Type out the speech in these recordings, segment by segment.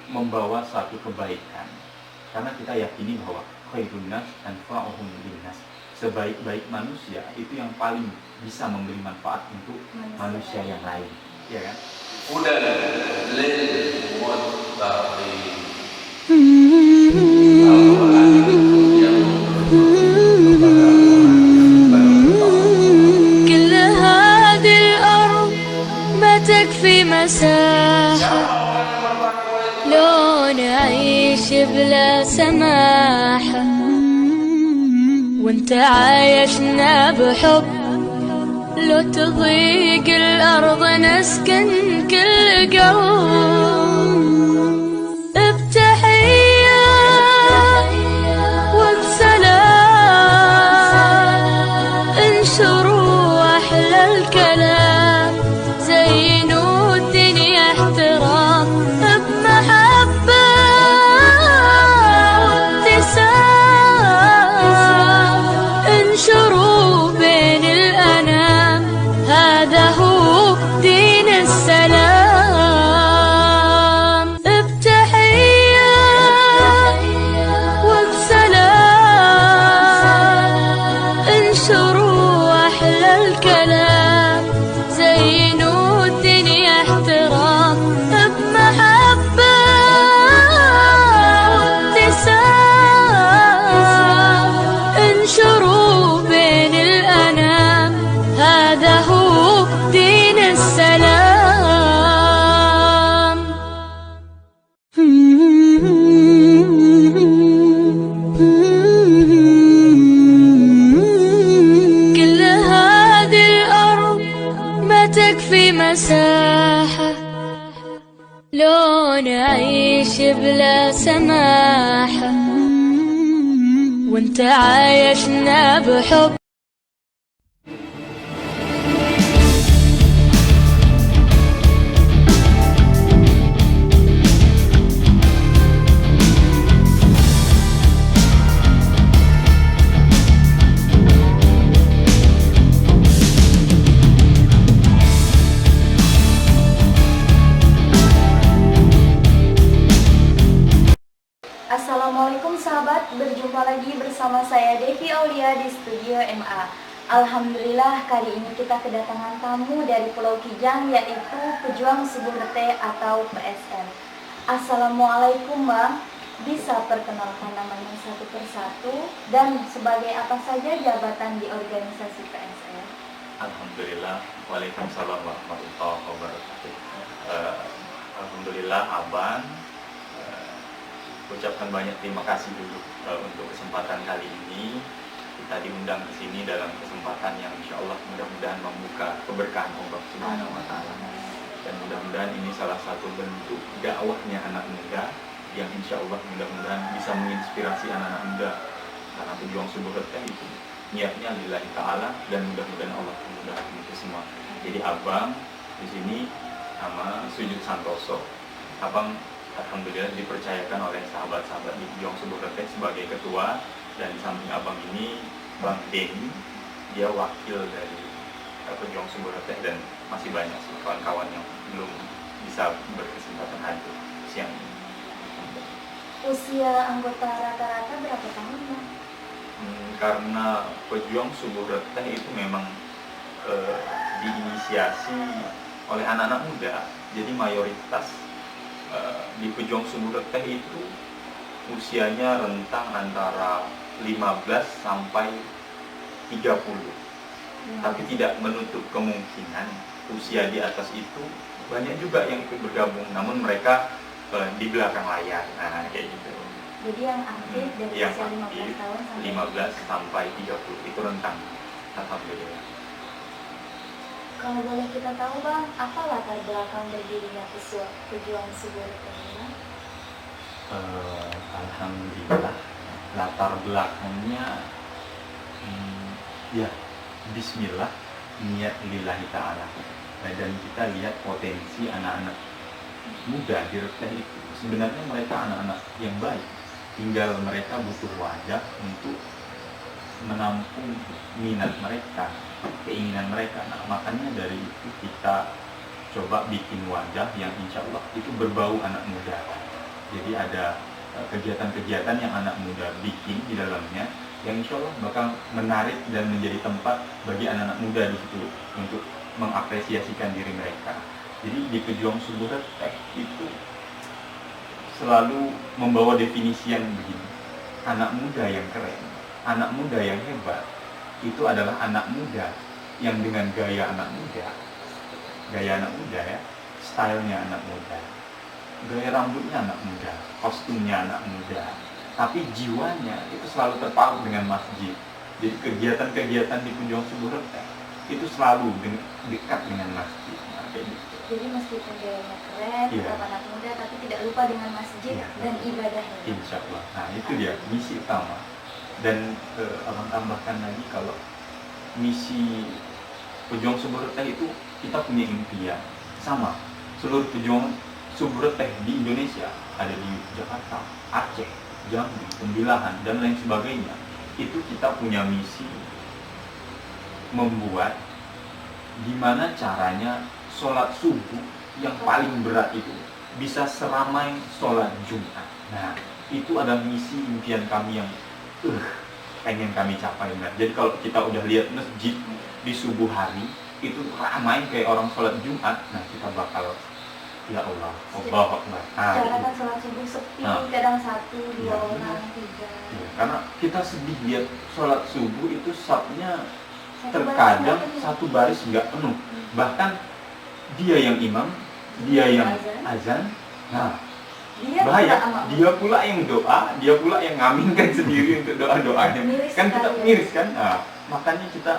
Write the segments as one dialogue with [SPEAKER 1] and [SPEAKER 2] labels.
[SPEAKER 1] membawa satu kebaikan. Karena kita yakini bahwa khairun nas anfa'uhum linnas, sebaik-baik manusia itu yang paling bisa memberi manfaat untuk manusia yang lain, ya kan?
[SPEAKER 2] Hudan lil muttaqin.
[SPEAKER 3] كل هذه الأرض ما تكفي مساحة لو نعيش بلا سماحة وانت عايشنا بحب لو تضيق الأرض نسكن كل قلب بتحية وبسلام انشروا أحلى الكلام زينوا الدنيا احترام بمحبة وابتسام انشروا بين الأنام هذا هو دين السلام بتحية وبسلام انشروا أحلى الكلام زينوا الدنيا احترام بمحبة وابتسام انشروا بين الأنام هذا هو دين السلام كل هذه الأرض ما تكفي مساحة لو نعيش بلا سماحة وانت عايشنا بحب.
[SPEAKER 4] Assalamualaikum sahabat, berjumpa lagi bersama saya Devi Aulia di Studio MA. Alhamdulillah kali ini kita kedatangan tamu dari Pulau Kijang, yaitu Pejuang Subuh Reteh atau PSM. Assalamualaikum Bang, bisa perkenalkan namanya satu persatu dan sebagai apa saja jabatan di organisasi PSM?
[SPEAKER 1] Alhamdulillah, waalaikumsalam warahmatullahi wabarakatuh. Alhamdulillah Abang, ucapkan banyak terima kasih dulu untuk kesempatan kali ini. Kita diundang ke sini dalam kesempatan yang insya Allah mudah-mudahan membuka keberkahan Allah Subhanahu wa Ta'ala. Dan mudah-mudahan ini salah satu bentuk dakwahnya anak muda yang insya Allah mudah-mudahan bisa menginspirasi anak-anak muda. Karena Pejuang Subuh Reteh itu niatnya lillahi ta'ala dan mudah-mudahan Allah memudahkan itu semua. Jadi Abang di sini nama Sujud Santoso. Abang alhamdulillah dipercayakan oleh sahabat-sahabat di Pejuang Subuh Reteh sebagai ketua, dan di samping Abang ini Bang Denny, dia wakil dari Pejuang Subuh Reteh, dan masih banyak sih kawan-kawan yang belum bisa berkesempatan hadir siang ini.
[SPEAKER 4] Usia anggota rata-rata berapa tahun Bang?
[SPEAKER 1] Karena Pejuang Subuh Reteh itu memang diinisiasi oleh anak-anak muda, jadi mayoritas di Pejuang Subuh Reteh itu usianya rentang antara 15 sampai 30. Tapi tidak menutup kemungkinan usia di atas itu banyak juga yang ikut bergabung, namun mereka di belakang layar. Nah, kayak gitu.
[SPEAKER 4] Jadi yang aktif dari
[SPEAKER 1] Yang
[SPEAKER 4] usia 15
[SPEAKER 1] aktif
[SPEAKER 4] tahun sampai
[SPEAKER 1] 15 sampai 30 itu rentang. Alhamdulillah.
[SPEAKER 4] Kalau boleh kita tahu Bang, apa latar belakang berdirinya Pejuang Subuh Reteh ini?
[SPEAKER 1] Alhamdulillah, latar belakangnya ya bismillah, niat lillahi ta'ala. Dan kita lihat potensi anak-anak muda di Reteh itu sebenarnya mereka anak-anak yang baik, tinggal mereka butuh wadah untuk menampung minat mereka, keinginan mereka. Nah, makanya dari itu kita coba bikin wadah yang insya Allah itu berbau anak muda. Jadi ada kegiatan-kegiatan yang anak muda bikin di dalamnya yang insya Allah bakal menarik dan menjadi tempat bagi anak-anak muda di situ untuk mengapresiasikan diri mereka. Jadi di Pejuang Subuh Reteh itu selalu membawa definisi yang begini: anak muda yang keren, anak muda yang hebat itu adalah anak muda yang dengan gaya anak muda ya, stylenya anak muda, gaya rambutnya anak muda, kostumnya anak muda, tapi jiwanya itu selalu terpaut dengan masjid. Jadi kegiatan-kegiatan di Pejuang Subuh Reteh itu selalu dekat dengan masjid. Nah, kayak gitu.
[SPEAKER 4] Jadi meskipun gayanya keren,
[SPEAKER 1] Iya.
[SPEAKER 4] tetap anak muda, tapi tidak lupa dengan masjid
[SPEAKER 1] Iya.
[SPEAKER 4] dan ibadahnya.
[SPEAKER 1] Insya Allah. Nah itu dia misi utama. Dan abang tambahkan lagi kalau misi Pejuang Subuh Reteh itu kita punya impian sama. Seluruh pejuang Subuh Reteh di Indonesia, ada di Jakarta, Aceh, Jambi, Tembilahan dan lain sebagainya, itu kita punya misi membuat gimana caranya sholat subuh yang paling berat itu bisa seramai sholat Jumat. Nah, itu adalah misi impian kami yang pengen kami capai. Nah, jadi kalau kita udah lihat masjid di subuh hari itu ramai kayak orang sholat Jumat, nah kita bakal ya Allah, Allahu Akbar.
[SPEAKER 4] Karena kan sholat subuh sepi, kadang 1, 2
[SPEAKER 1] Iya.
[SPEAKER 4] orang, 3.
[SPEAKER 1] Ya, karena kita sedih lihat sholat subuh itu safnya
[SPEAKER 4] Satu
[SPEAKER 1] terkadang
[SPEAKER 4] baris nggak penuh.
[SPEAKER 1] satu baris nggak penuh, bahkan dia yang imam, dia yang azan, nah
[SPEAKER 4] Dia
[SPEAKER 1] bahaya,
[SPEAKER 4] tidak amak.
[SPEAKER 1] dia pula yang doa, dia pula yang ngaminkan sendiri untuk doa-doanya,
[SPEAKER 4] Miris
[SPEAKER 1] kan kita
[SPEAKER 4] sekali.
[SPEAKER 1] miris kan. Nah, makanya kita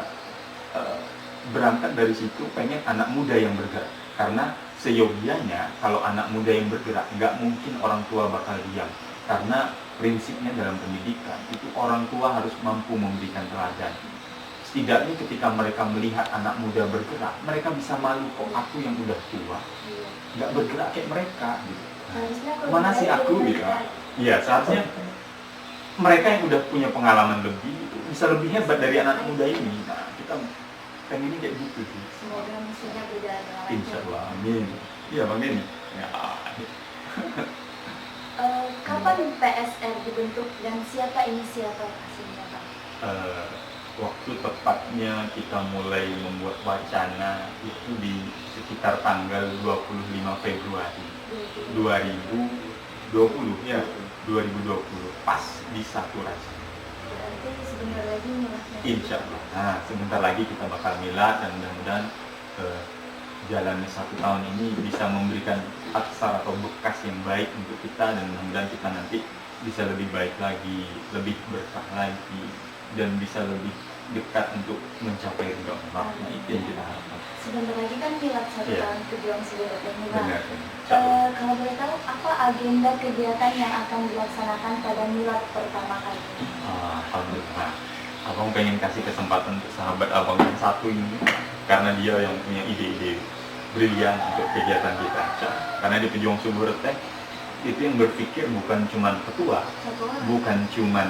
[SPEAKER 1] berangkat dari situ pengen anak muda yang bergerak, karena seyogianya kalau anak muda yang bergerak nggak mungkin orang tua bakal diam, karena prinsipnya dalam pendidikan itu orang tua harus mampu memberikan teladan. Setidaknya ketika mereka melihat anak muda bergerak, mereka bisa malu, kok aku yang udah tua
[SPEAKER 4] Iya.
[SPEAKER 1] nggak bergerak kayak mereka gitu.
[SPEAKER 4] Seharusnya kalau
[SPEAKER 1] Mana sih
[SPEAKER 4] belajar
[SPEAKER 1] aku
[SPEAKER 4] dari
[SPEAKER 1] gitu?
[SPEAKER 4] mereka.
[SPEAKER 1] Iya, seharusnya mereka yang udah punya pengalaman lebih itu bisa lebih hebat dari anak muda ini. Nah, kita pengennya kayak gitu sih.
[SPEAKER 4] Semoga misinya berjalan dengan lancar.
[SPEAKER 1] Insya Allah, amin. Iya Bang Denny. Ya,
[SPEAKER 4] Kapan PSR dibentuk dan siapa inisiator aslinya, Pak?
[SPEAKER 1] waktu tepatnya kita mulai membuat wacana itu di sekitar tanggal 25 Februari 2020 ya, 2020 pas di Saturasi.
[SPEAKER 4] Berarti sebentar lagi miladnya.
[SPEAKER 1] Insya Allah. Nah, sebentar lagi kita bakal milad dan mudah-mudahan jalannya 1 tahun ini bisa memberikan aksar atau bekas yang baik untuk kita, dan mudah-mudahan kita nanti bisa lebih baik lagi, lebih berkah lagi, dan bisa lebih dekat untuk mencapai ridho Allah. Nah, itu yang kita harapkan.
[SPEAKER 4] Sebentar lagi kan milad 1
[SPEAKER 1] Iya.
[SPEAKER 4] tahun Pejuang Subuh Reteh ini, Pak.
[SPEAKER 1] Benar. Insya Allah.
[SPEAKER 4] Kalau boleh tahu, apa agenda kegiatan yang akan dilaksanakan pada milad pertama kali ini?
[SPEAKER 1] Alhamdulillah. Abang pengen kasih kesempatan untuk sahabat abang yang satu ini, karena dia yang punya ide-ide brilian untuk kegiatan kita. Karena di Pejuang Subuh Reteh itu yang berpikir bukan cuman ketua,
[SPEAKER 4] Satu orang.
[SPEAKER 1] bukan cuman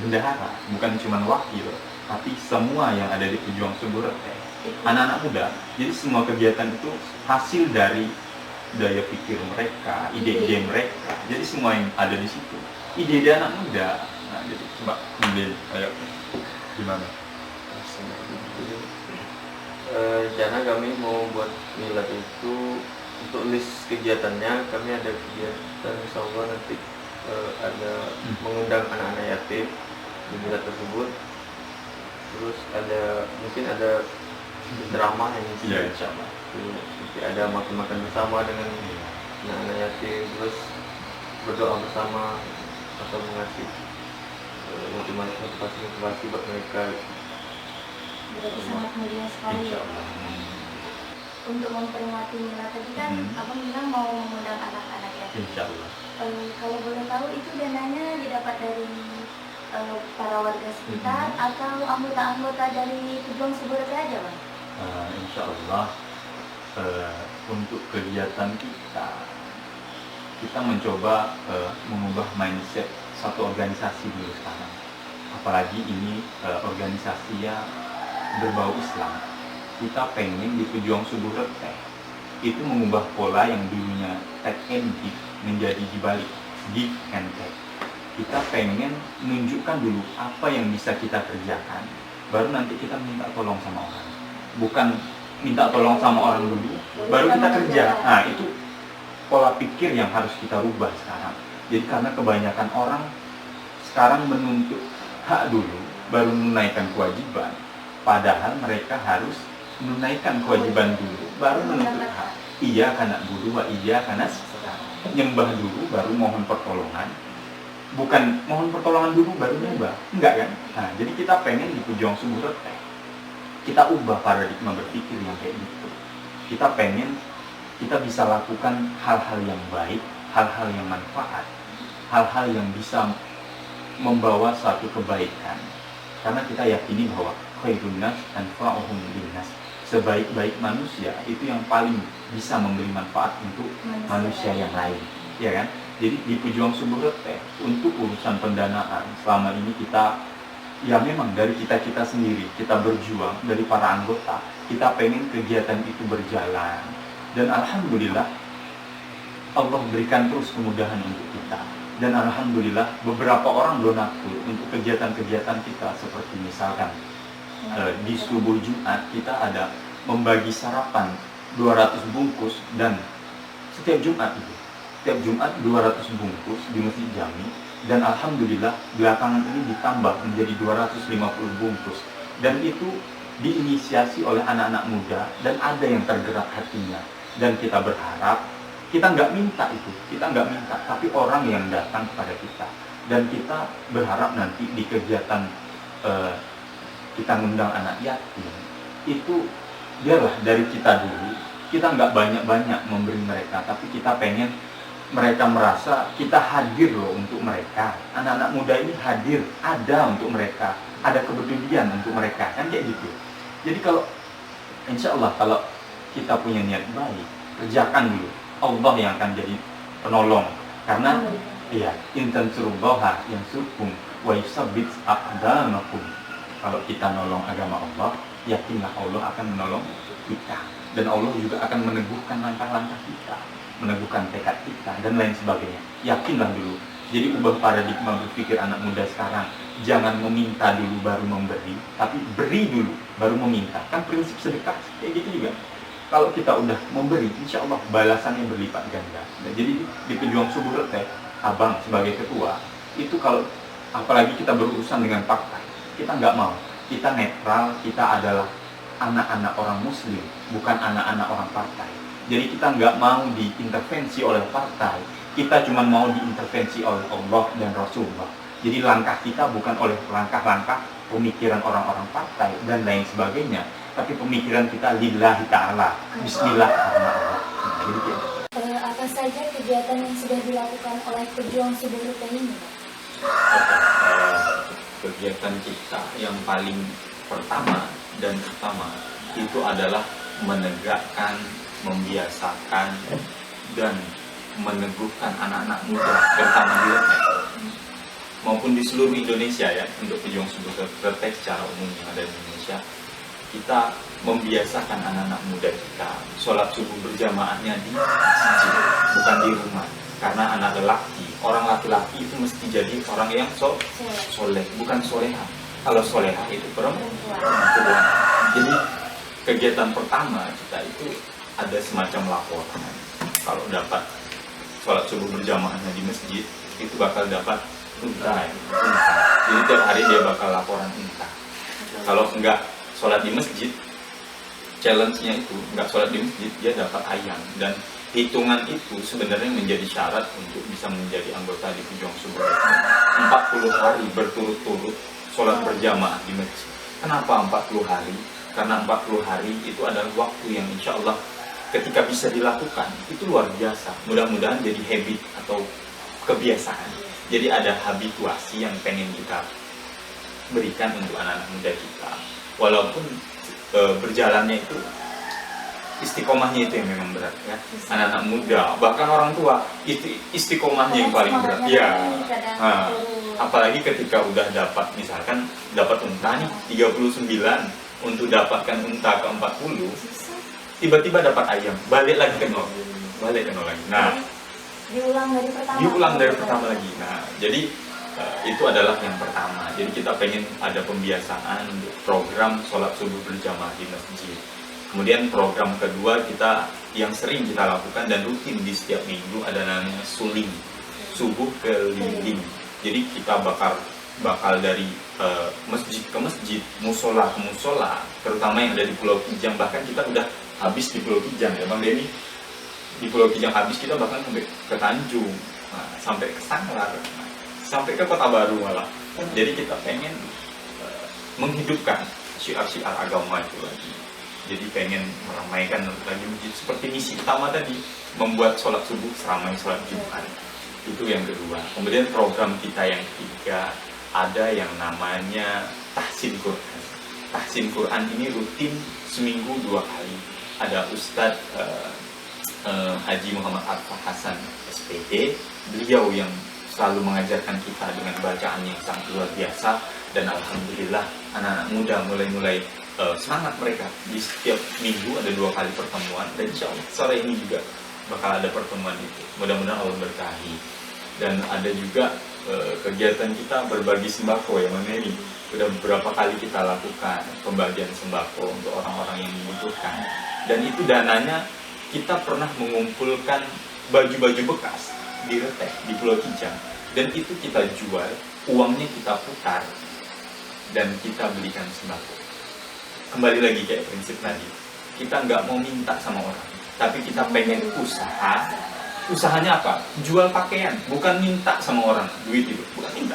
[SPEAKER 1] bendahara, bukan cuman wakil, tapi semua yang ada di Pejuang Subuh Reteh, anak-anak muda. Jadi semua kegiatan itu hasil dari daya pikir mereka, ide-ide mereka. Jadi semua yang ada di situ ide-ide anak muda. Nah, jadi coba ambil, ayo gimana?
[SPEAKER 5] Rencana kami mau buat milad itu, untuk list kegiatannya kami ada kegiatan insya Allah nanti ada mengundang anak-anak yatim di milad tersebut, terus ada mungkin ada drama yang isi,
[SPEAKER 1] Iya, insya Allah.
[SPEAKER 5] nanti ada makan-makan bersama dengan anak-anak yatim, terus berdoa bersama atau mengasih motivasi buat mereka.
[SPEAKER 4] Berarti sangat mulia sekali.
[SPEAKER 1] Insya Allah.
[SPEAKER 4] Untuk memperingati milad tadi kan, Abang bilang mau mengundang anak-anak yatim.
[SPEAKER 1] Insya Allah.
[SPEAKER 4] Kalau boleh tahu, itu dananya didapat dari para warga sekitar atau anggota-anggota dari Pejuang Subuh Reteh aja, Bang?
[SPEAKER 1] Insya Allah untuk kegiatan kita mencoba mengubah mindset satu organisasi dulu sekarang. Apalagi ini organisasinya berbau Islam. Kita pengen di Pejuang Subuh Reteh itu mengubah pola yang dulunya take and give menjadi dibalik. give and take. Kita pengen menunjukkan dulu apa yang bisa kita kerjakan, baru nanti kita minta tolong sama orang. Bukan minta tolong sama orang dulu, baru kita kerja. Nah, itu pola pikir yang harus kita rubah sekarang. Jadi karena kebanyakan orang sekarang menuntut hak dulu, baru menunaikan kewajiban. Padahal mereka harus menunaikan kewajiban dulu, baru menuntut hak. Iya karena buru, iya karena nyembah dulu, baru mohon pertolongan. Bukan mohon pertolongan dulu, baru nyembah. Enggak kan? Nah, jadi kita pengen di Pejuang Subuh Reteh, kita ubah paradigma berpikir yang kayak gitu. Kita pengen kita bisa lakukan hal-hal yang baik, hal-hal yang manfaat, hal-hal yang bisa membawa suatu kebaikan. Karena kita yakini bahwa khairun nas anfa'uhum linnas. Sebaik-baik manusia itu yang paling bisa memberi manfaat untuk manusia yang lain, ya kan? Jadi di Pejuang Subuh Reteh untuk urusan pendanaan selama ini kita ya memang dari kita sendiri, kita berjuang dari para anggota, kita pengen kegiatan itu berjalan. Dan alhamdulillah Allah berikan terus kemudahan untuk kita. Dan alhamdulillah beberapa orang donatur untuk kegiatan-kegiatan kita, seperti misalkan di subuh Jumat kita ada membagi sarapan 200 bungkus, dan setiap Jumat 200 bungkus di Masjid Jami, dan alhamdulillah belakangan ini ditambah menjadi 250 bungkus, dan itu diinisiasi oleh anak-anak muda dan ada yang tergerak hatinya. Dan kita berharap, kita nggak minta itu, tapi orang yang datang kepada kita. Dan kita berharap nanti di kegiatan kita ngundang anak yatim, itu biarlah dari kita dulu, kita nggak banyak-banyak memberi mereka, tapi kita pengen mereka merasa kita hadir loh untuk mereka. Anak-anak muda ini hadir, ada untuk mereka, ada kepedulian untuk mereka, kan kayak gitu. Jadi kalau insya Allah kalau kita punya niat baik, kerjakan dulu, Allah yang akan jadi penolong. Karena ya intan surubaha yang surkum wa yusabbit aqdamakum. Kalau kita nolong agama Allah, yakinlah Allah akan menolong kita, dan Allah juga akan meneguhkan langkah-langkah kita, meneguhkan tekad kita dan lain sebagainya. Yakinlah dulu. Jadi ubah paradigma berpikir anak muda sekarang. Jangan meminta dulu baru memberi, tapi beri dulu baru meminta. Kan prinsip sedekah kayak gitu juga. Kalau kita udah memberi, insya Allah balasannya berlipat ganda. Nah, jadi di Pejuang Subuh Reteh, abang sebagai ketua, itu kalau apalagi kita berurusan dengan partai, kita nggak mau. Kita netral, kita adalah anak-anak orang muslim, bukan anak-anak orang partai. Jadi kita nggak mau diintervensi oleh partai, kita cuma mau diintervensi oleh Allah dan Rasulullah. Jadi langkah kita bukan oleh langkah-langkah pemikiran orang-orang partai dan lain sebagainya, tapi pemikiran kita lillahi ta'ala, bismillah karena Allah. Nah, jadi gitu.
[SPEAKER 4] Apa saja kegiatan yang sudah dilakukan oleh Pejuang Subuh Reteh ini?
[SPEAKER 1] Kegiatan kita yang paling pertama dan utama itu adalah menegakkan, membiasakan, dan meneguhkan anak-anak muda, terutama di Reteh maupun di seluruh Indonesia ya, untuk Pejuang Subuh Reteh secara umum yang ada di Indonesia. Kita membiasakan anak-anak muda kita sholat subuh berjamaahnya di masjid, bukan di rumah. Karena anak lelaki, orang laki-laki itu mesti jadi orang yang soleh, bukan soleha. Kalau soleha itu perempuan. Jadi kegiatan pertama kita itu ada semacam laporan. Kalau dapat sholat subuh berjamaahnya di masjid, itu bakal dapat unta. Jadi tiap hari dia bakal laporan unta. Kalau enggak sholat di masjid, challenge-nya itu enggak sholat di masjid, dia dapat ayam. Dan hitungan itu sebenarnya menjadi syarat untuk bisa menjadi anggota di Pejuang Subuh Reteh. 40 hari berturut-turut sholat berjamaah di masjid. Kenapa 40 hari? Karena 40 hari itu adalah waktu yang insya Allah ketika bisa dilakukan itu luar biasa. Mudah-mudahan jadi habit atau kebiasaan. Jadi ada habituasi yang pengen kita berikan untuk anak-anak muda kita. Walaupun berjalannya itu istiqomahnya itu yang memang berat ya. Anak-anak muda, bahkan orang tua itu istiqomahnya yang paling berat ya. Nah, apalagi ketika udah dapat, misalkan dapat unta nih 39, untuk dapatkan unta ke 40 tiba-tiba dapat ayam, balik lagi ke nol lagi. Nah,
[SPEAKER 4] Diulang dari pertama.
[SPEAKER 1] Diulang dari pertama lagi. Nah, jadi itu adalah yang pertama. Jadi kita pengen ada pembiasaan untuk program sholat subuh berjamaah di masjid. Kemudian program kedua kita yang sering kita lakukan dan rutin di setiap minggu ada namanya suling, subuh keliling. Jadi kita bakal dari masjid ke masjid, musola ke musola, terutama yang ada di Pulau Kijang. Bahkan kita udah habis di Pulau Kijang ya Bang Denny. Di Pulau Kijang habis, kita bahkan sampai ke Tanjung, sampai ke Sanglar, sampai ke Kota Baru malah. Jadi kita pengen menghidupkan syiar-syiar agama itu lagi. Jadi pengen meramaikan lagi masjid seperti misi utama tadi, membuat sholat subuh seramai sholat Jumat. Itu yang kedua. Kemudian program kita yang ketiga ada yang namanya tahsin Quran. Tahsin Quran ini rutin seminggu 2 kali. Ada Ustadz Haji Muhammad Arfa Hasan SPD, beliau yang selalu mengajarkan kita dengan bacaan yang sangat luar biasa, dan alhamdulillah anak-anak muda mulai semangat mereka. Di setiap minggu ada 2 kali pertemuan, dan insya Allah sore ini juga bakal ada pertemuan itu. Mudah-mudahan Allah berkahi. Dan ada juga kegiatan kita berbagi sembako ya Bang Neri. Sudah beberapa kali kita lakukan pembagian sembako untuk orang-orang yang membutuhkan, dan itu dananya kita pernah mengumpulkan baju-baju bekas di Retek, di Pulau Kijang, dan itu kita jual, uangnya kita putar dan kita belikan sembako. Kembali lagi kayak prinsip tadi, kita nggak mau minta sama orang, tapi kita pengen usaha. Usahanya apa? Jual pakaian, bukan minta sama orang duit itu, bukan minta.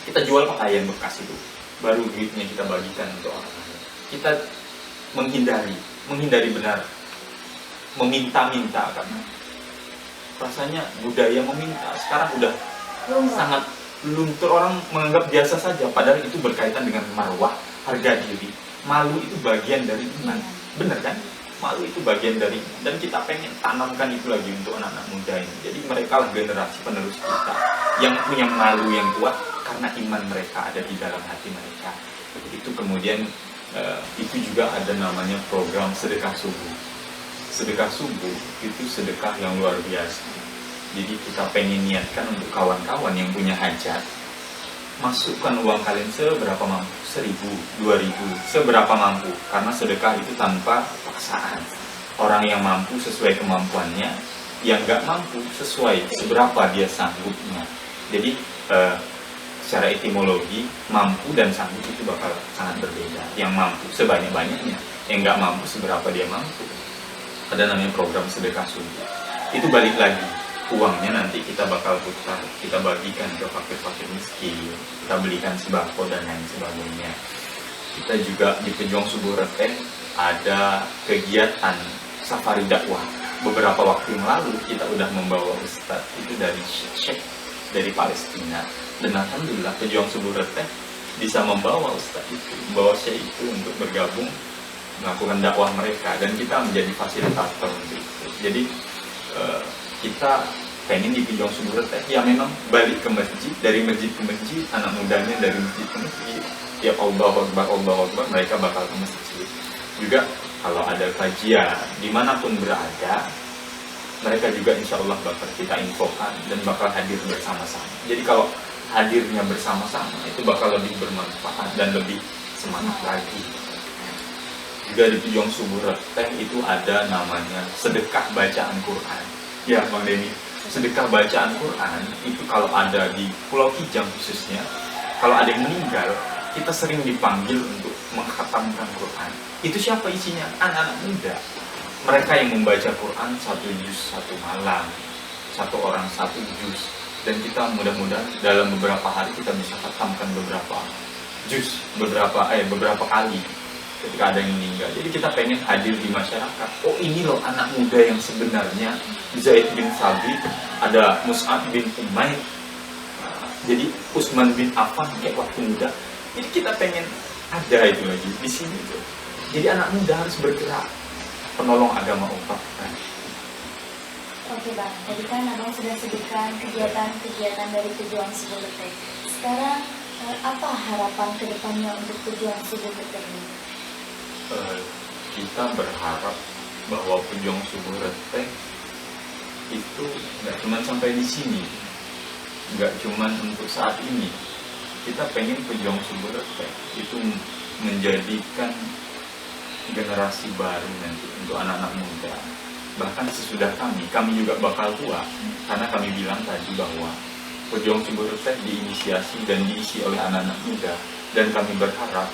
[SPEAKER 1] Kita jual pakaian bekas itu, baru duitnya kita bagikan untuk orang lain. Kita menghindari benar meminta-minta, karena rasanya budaya meminta sekarang udah sangat luntur. Orang menganggap biasa saja, padahal itu berkaitan dengan marwah, harga diri. Malu itu bagian dari iman, bener kan? Malu itu bagian dari iman, dan kita pengen tanamkan itu lagi untuk anak-anak muda ini. Jadi mereka lah generasi penerus kita yang punya malu yang kuat karena iman mereka ada di dalam hati mereka. Itu kemudian itu juga ada namanya program sedekah subuh. Sedekah subuh itu sedekah yang luar biasa. Jadi kita pengen niatkan untuk kawan-kawan yang punya hajat, masukkan uang kalian seberapa mampu, 1.000, 2.000, seberapa mampu, karena sedekah itu tanpa paksaan. Orang yang mampu sesuai kemampuannya, yang nggak mampu sesuai seberapa dia sanggupnya. Jadi secara etimologi, mampu dan sanggup itu bakal sangat berbeda. Yang mampu sebanyak-banyaknya, yang nggak mampu seberapa dia mampu. Ada namanya program sedekah subuh. Itu balik lagi, uangnya nanti kita bakal putar, kita bagikan ke fakir-fakir miskin, kita belikan sembako dan lain sebagainya. Kita juga di Pejuang Subuh Retek ada kegiatan safari dakwah. Beberapa waktu yang lalu kita udah membawa ustadz itu dari Syekh dari Palestina, dan alhamdulillah Pejuang Subuh Retek bisa membawa ustadz itu, membawa Syekh itu untuk bergabung melakukan dakwah mereka, dan kita menjadi fasilitator untuk itu. Jadi kita pengen di Pejuang Subuh Retek ya memang balik ke masjid, dari masjid ke masjid, anak mudanya dari masjid ke masjid. Tiap Allahu Akbar mereka bakal ke masjid. Juga kalau ada kajian dimanapun berada, mereka juga insya Allah bakal kita infokan dan bakal hadir bersama-sama. Jadi kalau hadirnya bersama-sama itu bakal lebih bermanfaat dan lebih semangat lagi. Juga di Pejuang Subuh Retek itu ada namanya sedekah bacaan Quran. Ya Bang Denny, sedekah bacaan Quran itu kalau ada di Pulau Kijang khususnya, kalau ada yang meninggal, kita sering dipanggil untuk mengkhatamkan Quran. Itu siapa isinya? Anak-anak muda. Mereka yang membaca Quran 1 juz 1 malam, 1 orang 1 juz. Dan kita mudah-mudahan dalam beberapa hari kita bisa khatamkan beberapa juz, beberapa kali ketika ada yang meninggal. Jadi kita pengen hadir di masyarakat. Oh ini loh anak muda yang sebenarnya, Zaid bin Sabit, ada Mus'ab bin Umair, jadi Utsman bin Affan kayak waktu muda. Jadi kita pengen ada itu lagi di sini tuh. Jadi anak muda harus bergerak, penolong agama Allah.
[SPEAKER 4] Oke Bang, tadi kan Abang sudah sebutkan kegiatan-kegiatan dari Pejuang Subuh Retek. Sekarang apa harapan kedepannya untuk Pejuang Subuh Retek ini?
[SPEAKER 1] Kita berharap bahwa Pejuang Subuh Retek itu nggak cuma sampai di sini, nggak cuma untuk saat ini. Kita pengen pejuang Sumber Retek itu menjadikan generasi baru nanti untuk anak-anak muda. Bahkan sesudah kami juga bakal tua, karena kami bilang tadi bahwa pejuang Sumber Retek diinisiasi dan diisi oleh anak-anak muda, dan kami berharap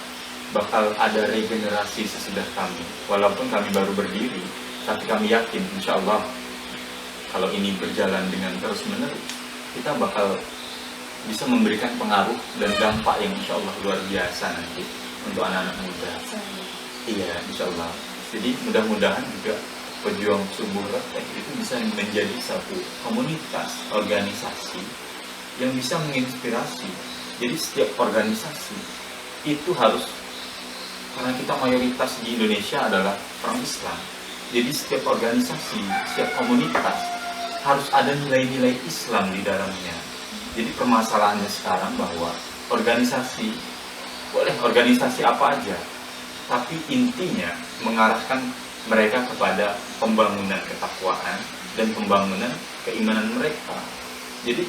[SPEAKER 1] bakal ada regenerasi sesudah kami. Walaupun kami baru berdiri, tapi kami yakin insya Allah kalau ini berjalan dengan terus-menerus, kita bakal bisa memberikan pengaruh dan dampak yang insya Allah luar biasa nanti untuk anak-anak muda. Iya, insya Allah. Jadi mudah-mudahan juga pejuang Sumber Retek itu bisa menjadi satu komunitas, organisasi yang bisa menginspirasi. Jadi setiap organisasi itu harus, karena kita mayoritas di Indonesia adalah orang Islam, jadi setiap organisasi, setiap komunitas harus ada nilai-nilai Islam di dalamnya. Jadi permasalahannya sekarang bahwa organisasi, boleh organisasi apa aja, tapi intinya mengarahkan mereka kepada pembangunan ketakwaan dan pembangunan keimanan mereka. Jadi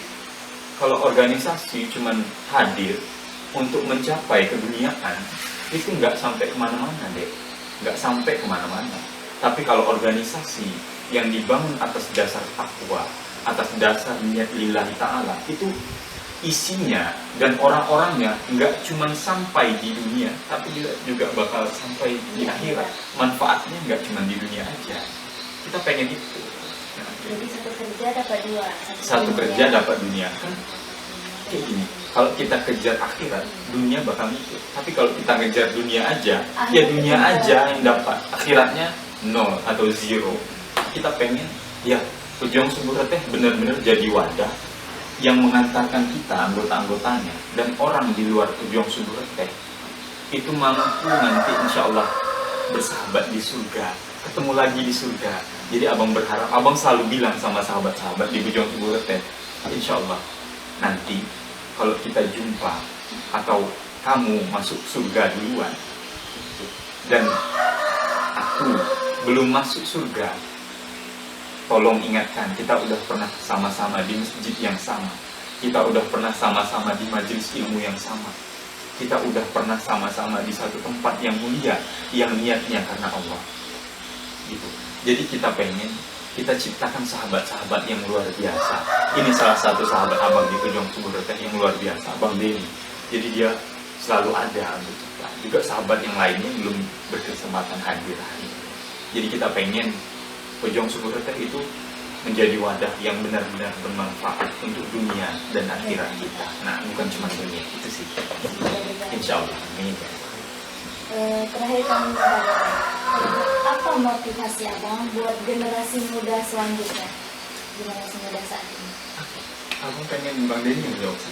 [SPEAKER 1] kalau organisasi cuma hadir untuk mencapai keduniaan, itu nggak sampai kemana-mana deh, nggak sampai kemana-mana. Tapi kalau organisasi yang dibangun atas dasar takwa, atas dasar niat lillahi ta'ala, itu isinya dan orang-orangnya nggak cuma sampai di dunia, tapi juga bakal sampai di akhirat. Manfaatnya nggak cuma di dunia aja. Kita pengen itu. Nah,
[SPEAKER 4] Jadi satu kerja dapat dua.
[SPEAKER 1] satu kerja dapat dunia, kan kayak gini. Kalau kita kejar akhirat, dunia bakal ikut. Tapi kalau kita kejar dunia aja, ya dunia aja yang dapat, akhiratnya nol atau zero. Kita pengen ya pejuang Sumber Retek benar-benar jadi wadah yang mengantarkan kita, anggota-anggotanya, dan orang di luar pejuang Sumber Retek itu mampu nanti insya Allah bersahabat di surga, ketemu lagi di surga. Jadi abang berharap, abang selalu bilang sama sahabat-sahabat di pejuang Sumber Retek, insya Allah nanti kalau kita jumpa atau kamu masuk surga duluan dan aku belum masuk surga, tolong ingatkan, kita udah pernah sama-sama di masjid yang sama, kita udah pernah sama-sama di majelis ilmu yang sama, kita udah pernah sama-sama di satu tempat yang mulia, yang niatnya karena Allah gitu. Jadi kita pengen kita ciptakan sahabat-sahabat yang luar biasa. Ini salah satu sahabat abang di pejuang Sumber Retek yang luar biasa, Bang Denny. Jadi dia selalu ada untuk kita. Juga sahabat yang lainnya belum berkesempatan hadir hari ini. Jadi kita pengen pejuang Sumber Retek itu menjadi wadah yang benar-benar bermanfaat untuk dunia dan akhirat kita. Nah, bukan cuma dunia, itu sih. Insya Allah. Amin.
[SPEAKER 4] Terakhir kami apa motivasi abang buat generasi muda selanjutnya, generasi muda saat ini?
[SPEAKER 1] Aku pengen Bang Denny menjawab sih.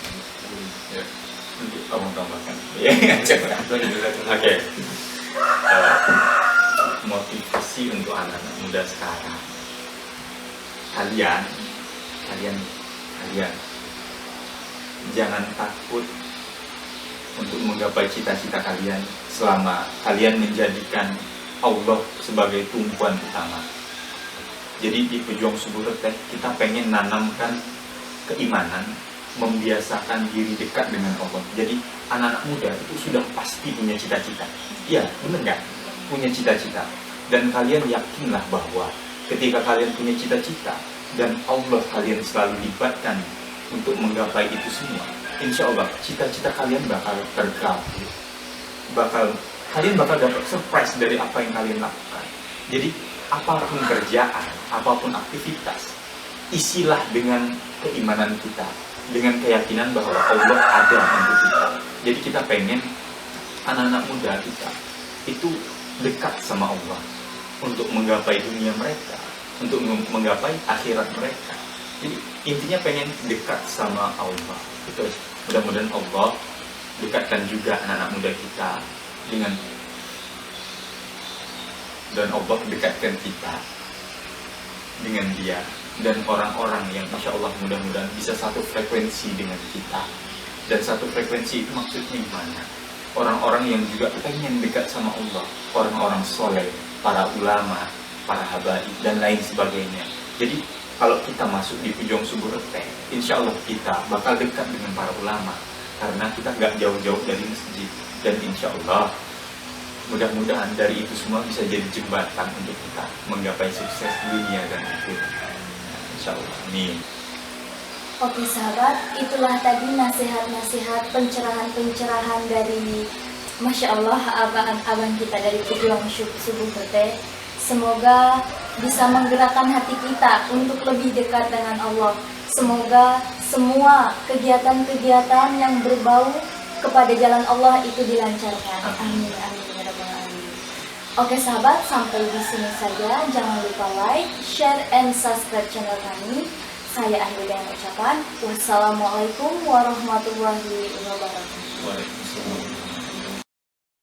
[SPEAKER 1] Ya, nanti abang tambahkan. Ya, coba. Oke. Motivasi untuk anak-anak muda sekarang. Kalian jangan takut untuk menggapai cita-cita kalian selama kalian menjadikan Allah sebagai tumpuan utama. Jadi di pejuang Sumber Retek kita pengen nanamkan keimanan, membiasakan diri dekat dengan Allah. Jadi anak-anak muda itu sudah pasti punya cita-cita. Iya, benar nggak? Punya cita-cita. Dan kalian yakinlah bahwa ketika kalian punya cita-cita dan Allah kalian selalu libatkan untuk menggapai itu semua, insya Allah cita-cita kalian bakal tergapai, kalian bakal dapat surprise dari apa yang kalian lakukan. Jadi apapun kerjaan, apapun aktivitas, isilah dengan keimanan kita, dengan keyakinan bahwa Allah ada untuk kita. Jadi kita pengen anak-anak muda kita itu dekat sama Allah untuk menggapai dunia mereka, untuk menggapai akhirat mereka. Jadi intinya pengen dekat sama Allah. Itu mudah-mudahan Allah dekatkan juga anak-anak muda kita dengan, dan Allah dekatkan kita dengan Dia dan orang-orang yang insya Allah mudah-mudahan bisa satu frekuensi dengan kita. Dan satu frekuensi itu maksudnya gimana? Orang-orang yang juga pengen dekat sama Allah, orang-orang soleh, para ulama, para habaib dan lain sebagainya. Jadi kalau kita masuk di Pujuang Subur Rete, insya Allah kita bakal dekat dengan para ulama karena kita nggak jauh-jauh dari masjid. Dan insya Allah mudah-mudahan dari itu semua bisa jadi jembatan untuk kita menggapai sukses dunia dan akhirat. Insya Allah. Amin.
[SPEAKER 4] Oke sahabat, itulah tadi nasihat-nasihat, pencerahan-pencerahan dari Masya Allah abang-abang kita dari Pujuang Subur Rete. Semoga bisa menggerakkan hati kita untuk lebih dekat dengan Allah. Semoga semua kegiatan-kegiatan yang berbau kepada jalan Allah itu dilancarkan. Amin, amin, ya rabbal alamin. Oke sahabat, sampai di sini saja. Jangan lupa like, share, and subscribe channel kami. Saya akhiri dengan ucapan wassalamualaikum warahmatullahi wabarakatuh.